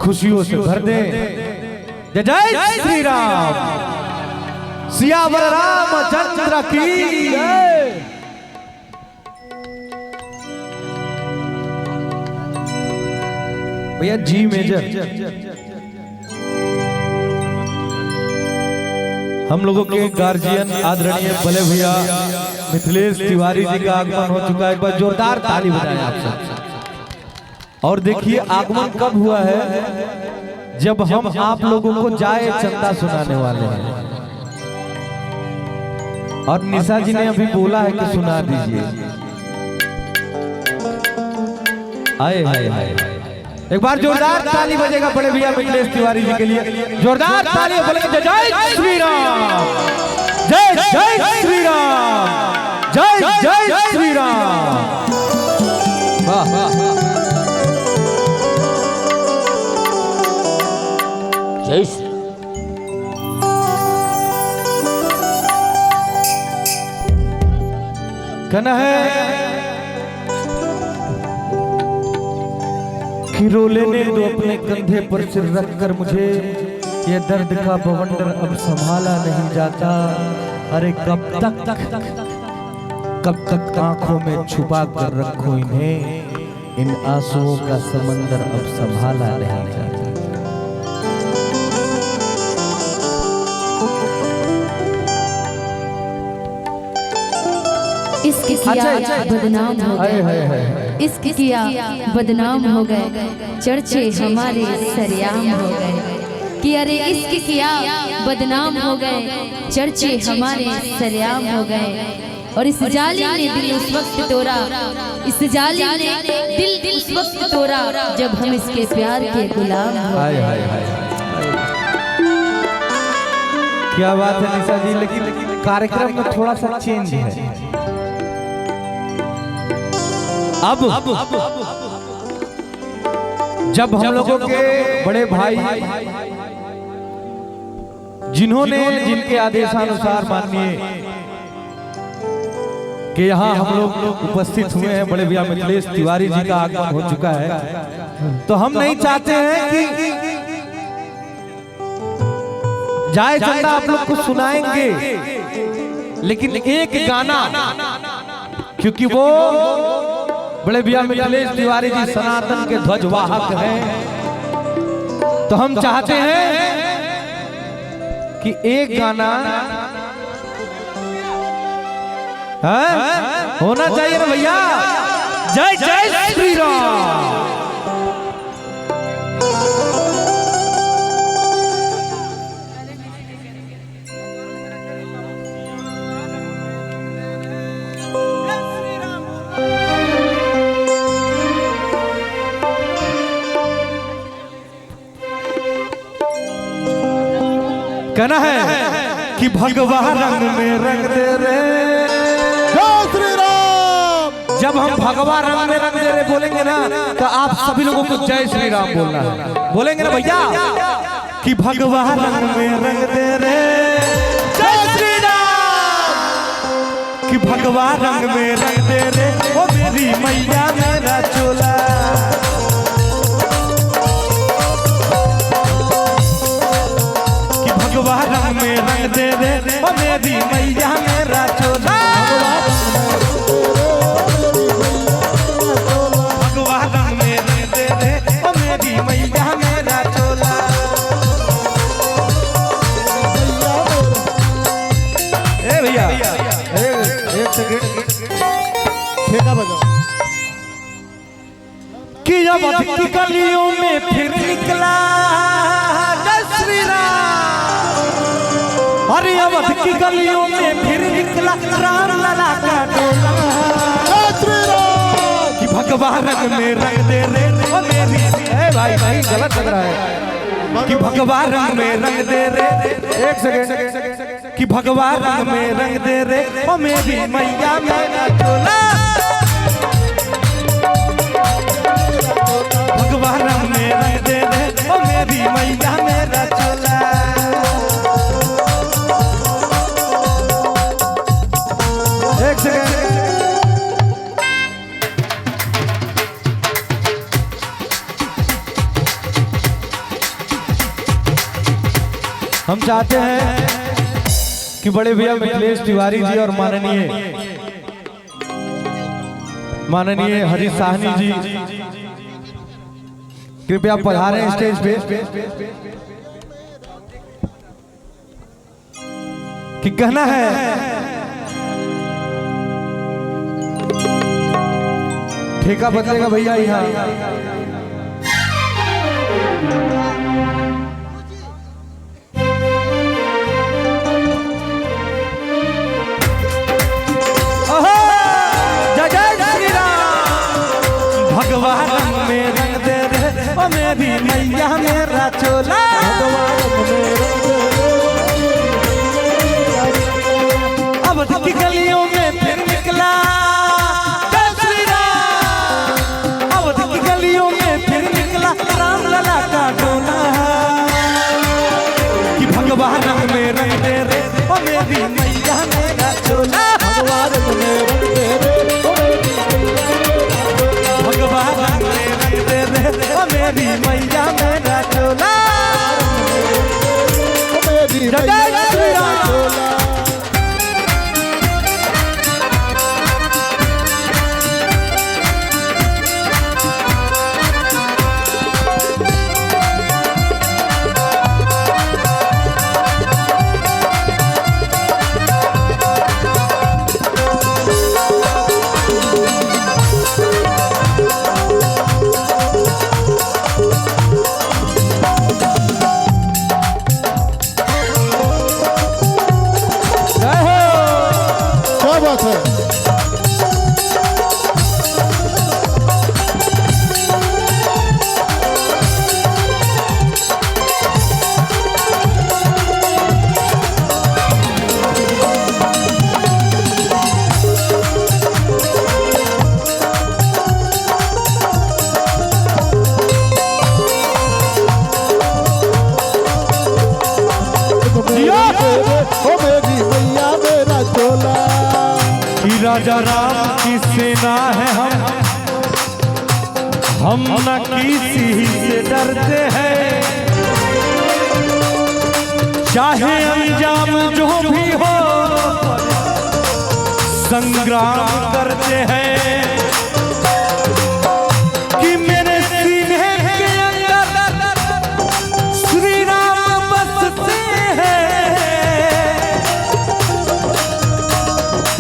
खुशियों से भर दे। जय जय श्री राम, सियावर रामचंद्र की जय। भैया जी मेजर हम लोगों के गार्जियन आदरणीय बड़े भैया मिथिलेश तिवारी जी का आगमन हो चुका है। एक बार जोरदार ताली बजाएं आप सब। और देखिए आगमन कब हुआ है, जब हम आप लोगों को जाए चंदा सुनाने वाले हैं। और निशा जी ने अभी बोला है कि सुना दीजिए। आए हाय हाय, एक बार जोरदार ताली बजेगा बड़े भैया मिथिलेश तिवारी जी के लिए। जोरदार ताली बोलेंगे जय जय श्री राम, जय जय श्री राम, जय जय श्री राम। वाह वाह जय श्री। कहना है कि रो लेने दो अपने कंधे पर सिर रखकर मुझे, ये दर्द का बवंडर अब संभाला नहीं जाता। अरे कब तक आंखों में छुपा कर रखो इन्हें, इन आंसुओं का समंदर अब संभाला नहीं जाता। इसके किया बदनाम हो गए, इसके किया बदनाम हो गए, चर्चे हमारे सरेआम हो गए। कि अरे इसके किया बदनाम हो गए, चर्चे हमारे सरेआम हो गए। और इस जालिम ने दिल उस वक्त तोड़ा, इस जालिम ने दिल उस वक्त तोड़ा, जब हम इसके प्यार के गुलाम हो गए। क्या बात है निशा जी, लेकिन कार्यक्रम में थोड़ा सा चेंज है। अब जब हम लोगों के बड़े भाई जिन्होंने जिनके आदेशानुसार मानिए कि यहाँ हम लोग उपस्थित हुए हैं, बड़े भैया मिथिलेश तिवारी जी का आगमन हो चुका है, तो हम नहीं चाहते हैं कि जाए चंदा आप लोग को सुनाएंगे, लेकिन एक गाना, क्योंकि वो बड़े भैया मिथिलेश तिवारी जी सनातन के ध्वजवाहक हैं, तो हम चाहते हैं कि एक गाना होना चाहिए ना भैया। जय जय श्री राम। कहना है कि भगवा रंग में रंग दे रे, जय श्री राम। जब हम भगवा रंग में रंग दे रे बोलेंगे ना, तो आप सभी लोगों को जय श्री राम बोलना है। बोलेंगे ना भैया कि भगवा रंग में रंग दे रे, जय श्री राम। कि भगवा रंग में रंग दे रे, ओ मेरी मैया मेरा चोला। भगवा रंग में रंग दे दे, ओ मेरी मैया मेरा चोला। भगवा रंग में रंग दे दे, ओ मेरी मैया मेरा चोला। ए भैया एक सेकंड ठेका बजाओ। कि अब की गलियों में फिर निकला जय श्री राम। अरे अवध की गलियों में फिर निकला राम लला का टोला। कि भगवा रंग में रंग दे रे, ओ मेरी भाई गलत लग रहा है। कि भगवा रंग में रंग दे रे, एक सेकंड। कि भगवा रंग में रंग दे रे, ओ मेरी मैया मेरा चोला। भगवा रंग में रंग दे रे, ओ मेरी मैया मेरा चोला। एक सेकंड। हम चाहते हैं कि बड़े भैया मिथिलेश तिवारी जी और माननीय हरीश साहनी जी कृपया पधारें स्टेज पे कि कहना है ठेका बदलेगा भैया यहाँ भगवान में रंग दे रे ओ मेरी मैया मेरा चोला अब की गलियों में फिर निकला अब की गलियों में फिर निकला राम लला का डोला कि भगवान में रंग दे रे ओ मेरी मैया मेरा चोला भगवान में रंग दे रे भगवान मेरी मैया मेरा चोला मेरी मैया मेरा चोला राजा राम की सेना है हम न किसी से डरते हैं चाहे अंजाम जो भी हो संग्राम करते हैं कि मेरे सीने के अंदर श्री राम बसते हैं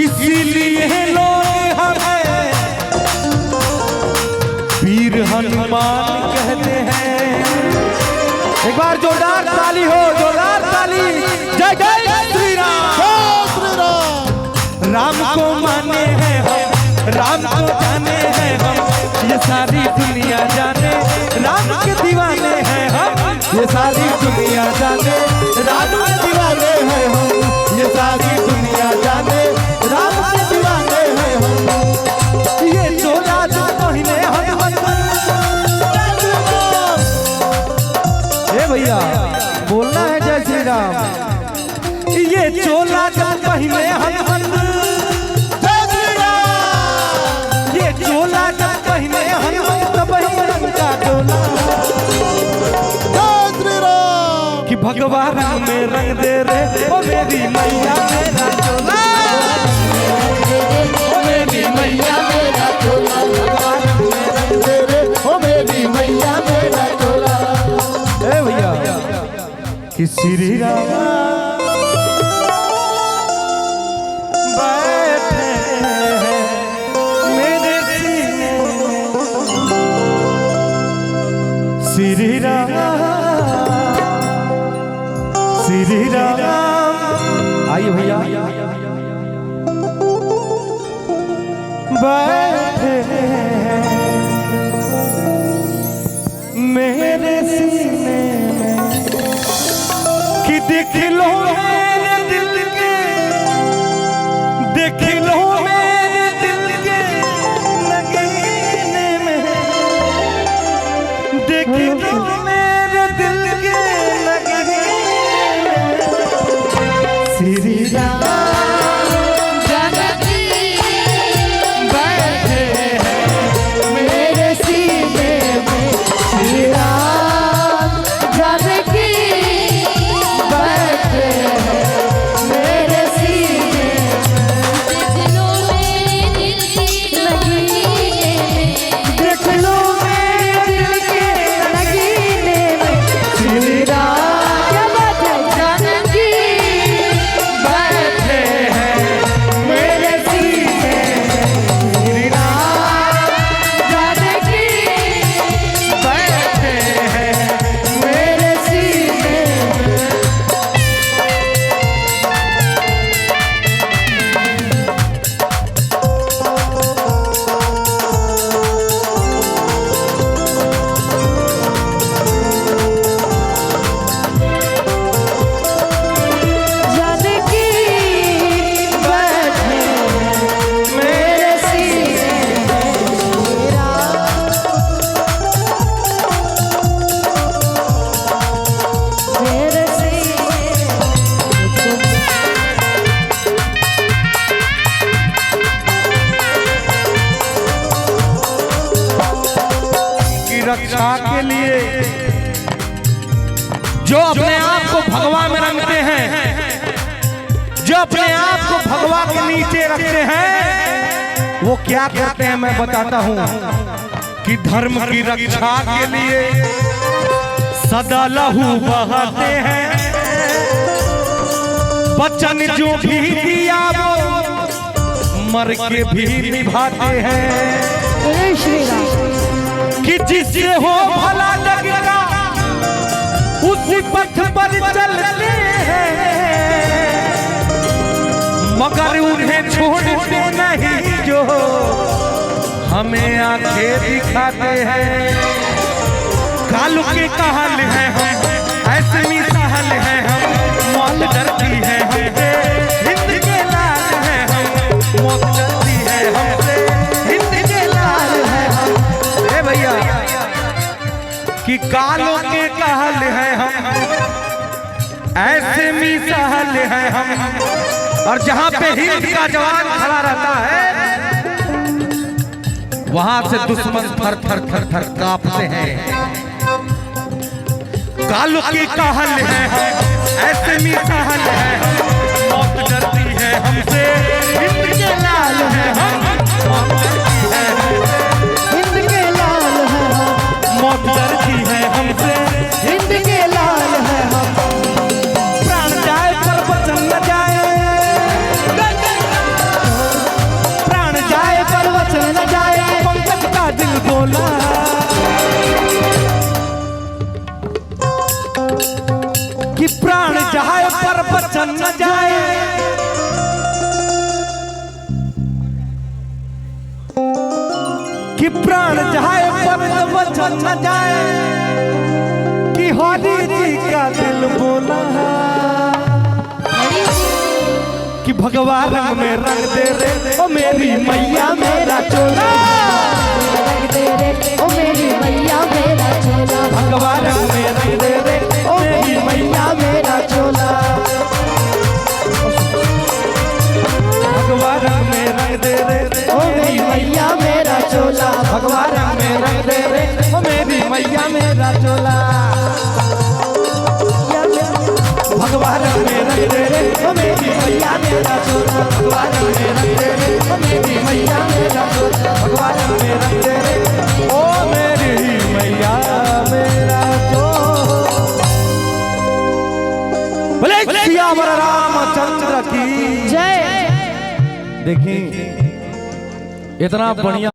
इसीलिए लोग हमें वीर हनुमान कहते हैं। एक बार जोरदार ताली हो, जोरदार ताली। जय जय श्री राम, राम को माने हैं हम, राम को जाने हैं हम, ये सारी दुनिया जाने राम के दीवाने हैं हम, ये सारी दुनिया जाने राम के दीवाने हैं हम, ये सारी दुनिया जाने राम के दीवाने हैं हम। ये चोला जो पहने हम भैया बोलना है जय श्री राम। ये चोला जो पहने हम जय श्री राम, ये चोला जो पहने हम तब का डोला जय श्री राम कि भगवान में रंग दे रे ओ मेरी मैया मेरा चोला, ओ मेरी मैया मेरा चोला, भगवान में रंग दे रे ओ मेरी मैया मेरा चोला। ए भैया कि श्री राम बैठे हैं मेरे सीने में, श्री राम, श्री राम। आइए भैया बैठे हैं मेरे सीने में कि देख लो मेरे दिल के, देख लो मेरे दिल के नगीने में, देख लो मेरे दिल के नगीने में, श्री राम जानकी जो अपने आप को भगवान में रंगते हैं, जो अपने आप को भगवान के नीचे रखते हैं, वो क्या करते हैं मैं बताता हूँ कि धर्म की रक्षा के लिए सदा लहू बहाते हैं। वचन जो भी दिया वो मर के भी निभाते हैं। कि जिससे हो भला लगेगा उसी पथ पर चलते हैं, मगर उन्हें छोड़ते नहीं जो हमें आंखें दिखाते हैं। कालू के कहल हैं हम, ऐसे मिसाल हैं हम, मौत डरती है हमसे, हिंद के लाल हैं हम, मौत डरती है हमसे, हिंद के लाल हैं हम। ए भैया कि कालों के कहल हैं हम, ऐसे मिसाल हैं हम, और जहां पे हिंद का जवान खड़ा रहता है वहां से दुश्मन थर थर थर थर कांपते हैं। कालों के कहल हैं हम, ऐसे मिसाल हैं हम, मौत डरती है हमसे, हिंद के लाल हैं हम, मौत डरती है हमसे, हिंद के लाल हैं हम, मौत डरती है हमसे, हिंद के लाल हैं हम। प्राण जाए पर वचन न जाए, प्राण जाए पर वचन न जाए, पंकज का दिल बोला। कि प्राण जाए पर वचन न जाए, कि प्राण जाए पर वचन न जाए, कि हरि जी का दिल बोला। कि भगवान रंग में रंग दे रे ओ मेरी मैया मेरा चोला, रंग दे रे ओ मेरी मैया मेरा चोला, भगवान रंग में रंग दे रे ओ मेरी मैया मेरा चोला, भगवान रंग में रंग दे रे ओ मेरी मैया मेरा चोला, भगवान रंग में रंग दे रे ओ मेरी मैया मेरा चोला, भगवान रंग में रंग दे रे ओ मेरी मैया मेरा चोला, भगवान रंग में रंग दे रे ओ मेरी मैया मेरा चोला, भगवान रंग में रंग दे रे ओ मेरी मैया मेरा चोला। बोले सियावर रामचंद्र की जय। देखिए इतना बढ़िया